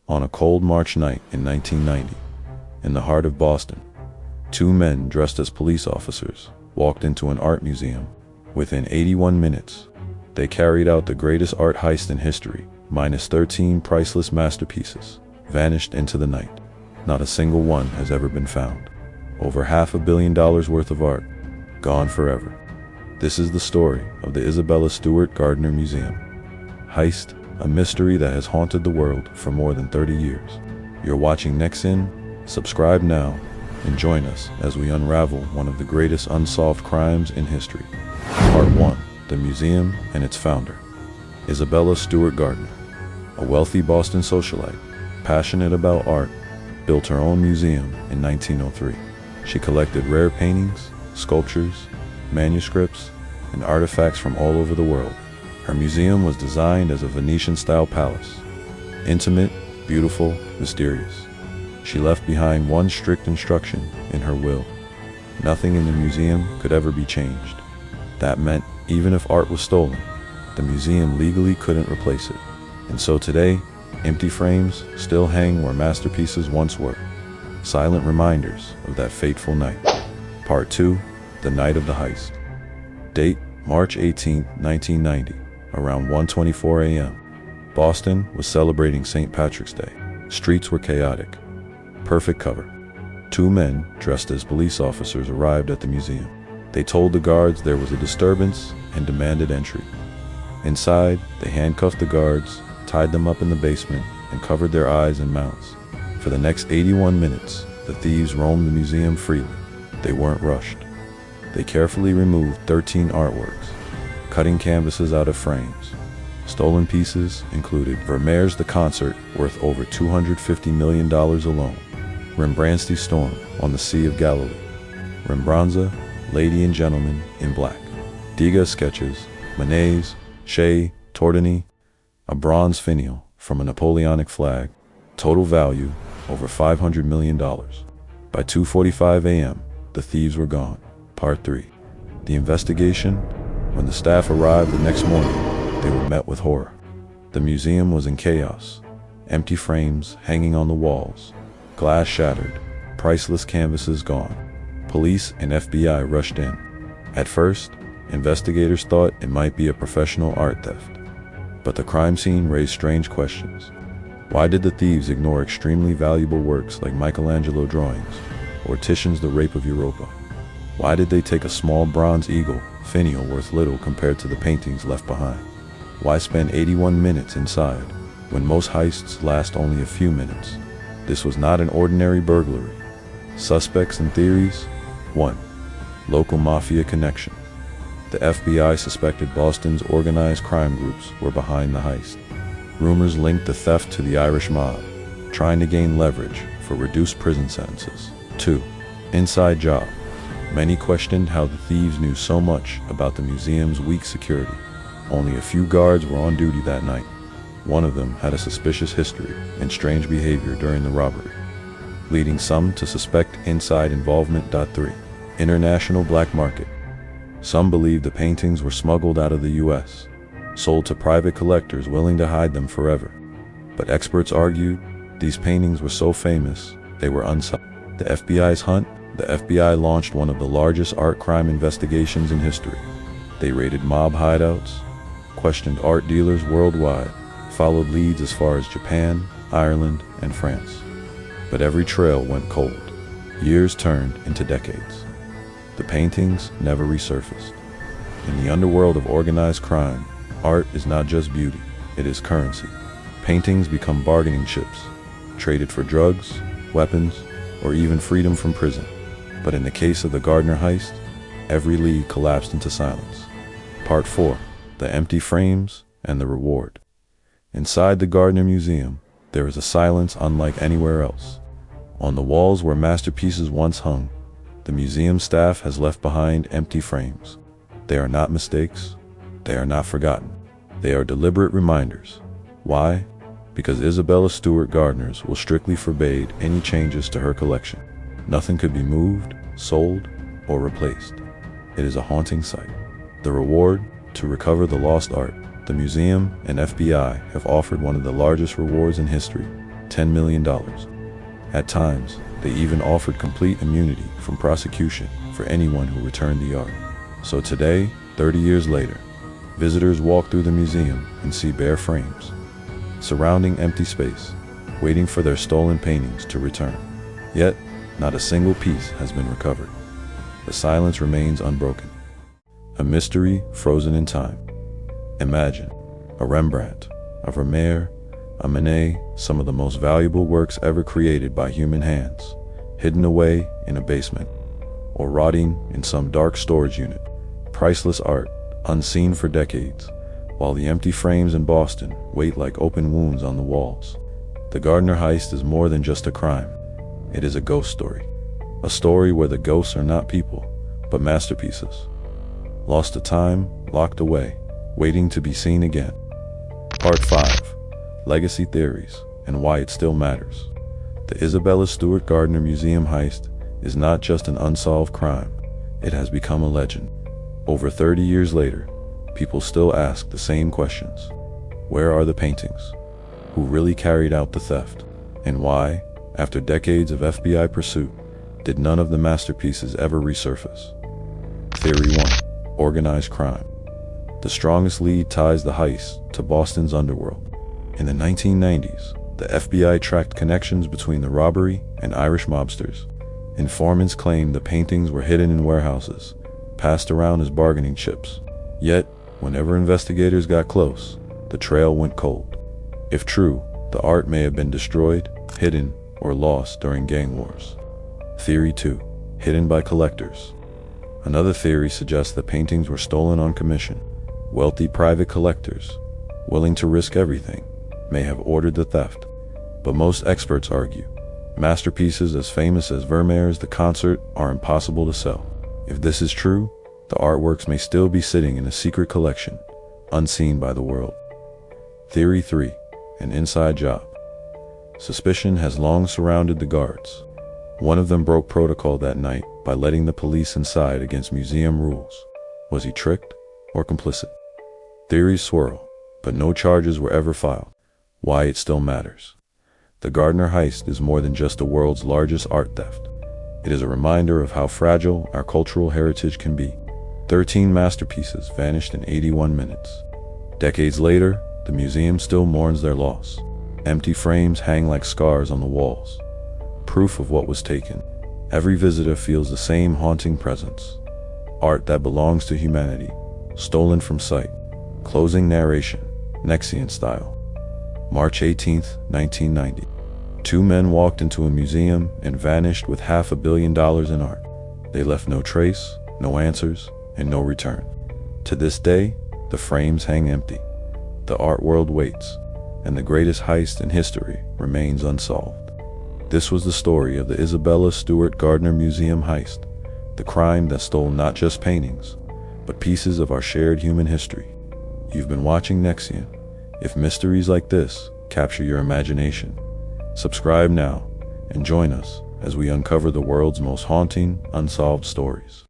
On a cold March night in 1990, in the heart of Boston, two men dressed as police officers walked into an art museum. Within 81 minutes, they carried out the greatest art heist in history, minus 13 priceless masterpieces, vanished into the night. Not a single one has ever been found. Over $500 million worth of art, gone forever. This is the story of the Isabella Stewart Gardner Museum. Heist, a mystery that has haunted the world for more than 30 years. You're watching NEXION. Subscribe now and join us as we unravel one of the greatest unsolved crimes in history. Part 1. The Museum and its founder. Isabella Stewart Gardner, a wealthy Boston socialite, passionate about art, built her own museum in 1903. She collected rare paintings, sculptures, manuscripts, and artifacts from all over the world. Her museum was designed as a Venetian-style palace, intimate, beautiful, mysterious. She left behind one strict instruction in her will: nothing in the museum could ever be changed. That meant even if art was stolen, the museum legally couldn't replace it. And so today, empty frames still hang where masterpieces once were, silent reminders of that fateful night. Part 2. The night of the heist. Date: March 18, 1990, around 1:24 a.m. Boston was celebrating St. Patrick's Day. Streets were chaotic. Perfect cover. Two men dressed as police officers arrived at the museum. They told the guards there was a disturbance and demanded entry. Inside, they handcuffed the guards, tied them up in the basement, and covered their eyes and mouths. For the next 81 minutes, the thieves roamed the museum freely. They weren't rushed. They carefully removed 13 artworks, cutting canvases out of frames. Stolen pieces included Vermeer's The Concert, worth over $250 million alone; Rembrandt's The Storm on the Sea of Galilee; Rembrandt's Lady and Gentleman in Black; Degas sketches, Manet's Chez Tortoni, a bronze finial from a Napoleonic flag. Total value over $500 million. By 2:45 a.m., the thieves were gone. Part 3. The investigation. When the staff arrived the next morning, they were met with horror. The museum was in chaos. Empty frames hanging on the walls, glass shattered, priceless canvases gone. Police and FBI rushed in. At first, investigators thought it might be a professional art theft. But the crime scene raised strange questions. Why did the thieves ignore extremely valuable works like Michelangelo drawings or Titian's The Rape of Europa? Why did they take a small bronze eagle, finial worth little compared to the paintings left behind? Why spend 81 minutes inside when most heists last only a few minutes? This was not an ordinary burglary. Suspects and theories. 1. Local mafia connection. The FBI suspected Boston's organized crime groups were behind the heist. Rumors linked the theft to the Irish mob, trying to gain leverage for reduced prison sentences. 2. Inside job. Many questioned how the thieves knew so much about the museum's weak security. Only a few guards were on duty that night. One of them had a suspicious history and strange behavior during the robbery, leading some to suspect inside involvement. 3. International black market. Some believed the paintings were smuggled out of the U.S., sold to private collectors willing to hide them forever. But experts argued these paintings were so famous they were unsolved. The FBI's hunt. The FBI launched one of the largest art crime investigations in history. They raided mob hideouts, questioned art dealers worldwide, followed leads as far as Japan, Ireland, and France. But every trail went cold. Years turned into decades. The paintings never resurfaced. In the underworld of organized crime, art is not just beauty, it is currency. Paintings become bargaining chips, traded for drugs, weapons, or even freedom from prison. But in the case of the Gardner heist, every lead collapsed into silence. Part 4. The empty frames and the reward. Inside the Gardner Museum, there is a silence unlike anywhere else. On the walls where masterpieces once hung, the museum staff has left behind empty frames. They are not mistakes. They are not forgotten. They are deliberate reminders. Why? Because Isabella Stewart Gardner's will strictly forbade any changes to her collection. Nothing could be moved, sold, or replaced. It is a haunting sight. The reward: to recover the lost art. The museum and FBI have offered one of the largest rewards in history: $10 million. At times, they even offered complete immunity from prosecution for anyone who returned the art. So today, 30 years later, visitors walk through the museum and see bare frames, surrounding empty space, waiting for their stolen paintings to return. Yet, not a single piece has been recovered. The silence remains unbroken. A mystery frozen in time. Imagine a Rembrandt, a Vermeer, a Manet, some of the most valuable works ever created by human hands, hidden away in a basement, or rotting in some dark storage unit. Priceless art, unseen for decades, while the empty frames in Boston wait like open wounds on the walls. The Gardner heist is more than just a crime. It is a ghost story. A story where the ghosts are not people, but masterpieces. Lost to time, locked away, waiting to be seen again. Part 5. Legacy Theories and Why It Still Matters. The Isabella Stewart Gardner Museum heist is not just an unsolved crime. It has become a legend. Over 30 years later, people still ask the same questions. Where are the paintings? Who really carried out the theft? And why, after decades of FBI pursuit, did none of the masterpieces ever resurface? Theory 1. Organized crime. The strongest lead ties the heist to Boston's underworld. In the 1990s, the FBI tracked connections between the robbery and Irish mobsters. Informants claimed the paintings were hidden in warehouses, passed around as bargaining chips. Yet, whenever investigators got close, the trail went cold. If true, the art may have been destroyed, hidden, or lost during gang wars. Theory 2. Hidden by collectors. Another theory suggests the paintings were stolen on commission. Wealthy private collectors, willing to risk everything, may have ordered the theft. But most experts argue, masterpieces as famous as Vermeer's The Concert are impossible to sell. If this is true, the artworks may still be sitting in a secret collection, unseen by the world. Theory 3. An inside job. Suspicion has long surrounded the guards. One of them broke protocol that night by letting the police inside against museum rules. Was he tricked or complicit? Theories swirl, but no charges were ever filed. Why it still matters. The Gardner heist is more than just the world's largest art theft. It is a reminder of how fragile our cultural heritage can be. 13 masterpieces vanished in 81 minutes. Decades later, the museum still mourns their loss. Empty frames hang like scars on the walls, proof of what was taken. Every visitor feels the same haunting presence. Art that belongs to humanity, stolen from sight. Closing narration, NEXION style. March 18, 1990. Two men walked into a museum and vanished with $500 million in art. They left no trace, no answers, and no return. To this day, the frames hang empty. The art world waits, and the greatest heist in history remains unsolved. This was the story of the Isabella Stewart Gardner Museum heist, the crime that stole not just paintings, but pieces of our shared human history. You've been watching NEXION. If mysteries like this capture your imagination, subscribe now and join us as we uncover the world's most haunting, unsolved stories.